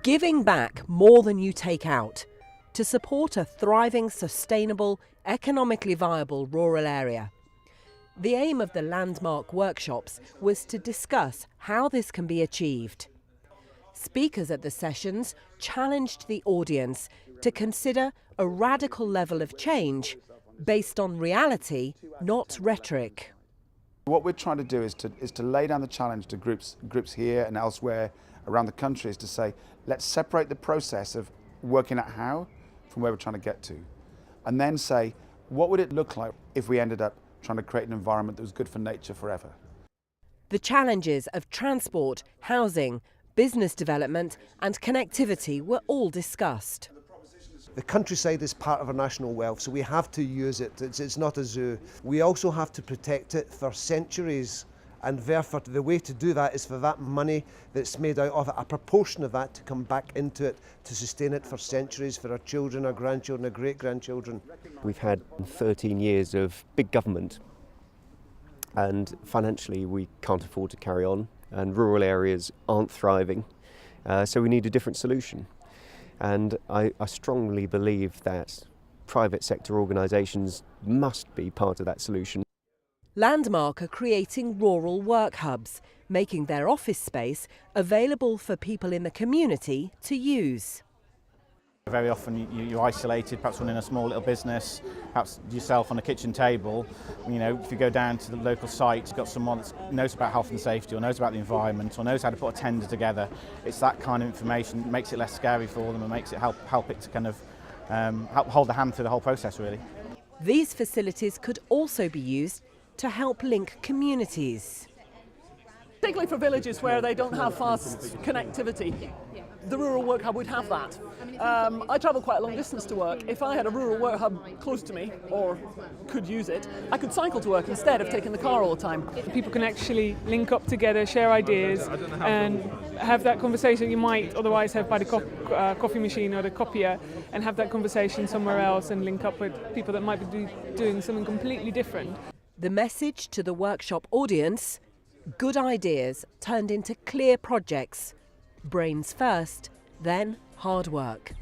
Giving back more than you take out to support a thriving, sustainable, economically viable rural area. The aim of the Landmarc workshops was to discuss how this can be achieved. Speakers at the sessions challenged the audience to consider a radical level of change based on reality, not rhetoric. What we're trying to do is to lay down the challenge to groups here and elsewhere around the country, is to say, let's separate the process of working out how from where we're trying to get to, and then say, what would it look like if we ended up trying to create an environment that was good for nature forever? The challenges of transport, housing, business development and connectivity were all discussed. The countryside is part of our national wealth, so we have to use it. It's not a zoo. We also have to protect it for centuries, and therefore the way to do that is for that money that's made out of it, a proportion of that, to come back into it to sustain it for centuries, for our children, our grandchildren, our great-grandchildren. We've had 13 years of big government, and financially we can't afford to carry on, and rural areas aren't thriving, so we need a different solution. And I strongly believe that private sector organisations must be part of that solution. Landmarc are creating rural work hubs, making their office space available for people in the community to use. Very often you're isolated, perhaps running a small little business, perhaps yourself on a kitchen table. You know, if you go down to the local site, you've got someone that knows about health and safety, or knows about the environment, or knows how to put a tender together. It's that kind of information that makes it less scary for them and makes it help it to kind of help hold the hand through the whole process, really. These facilities could also be used to help link communities. Particularly for villages where they don't have fast connectivity, the rural work hub would have that. I travel quite a long distance to work. If I had a rural work hub close to me, or could use it, I could cycle to work instead of taking the car all the time. People can actually link up together, share ideas, and have that conversation you might otherwise have by the coffee machine or the copier, and have that conversation somewhere else and link up with people that might be doing something completely different. The message to the workshop audience: good ideas turned into clear projects. Brains first, then hard work.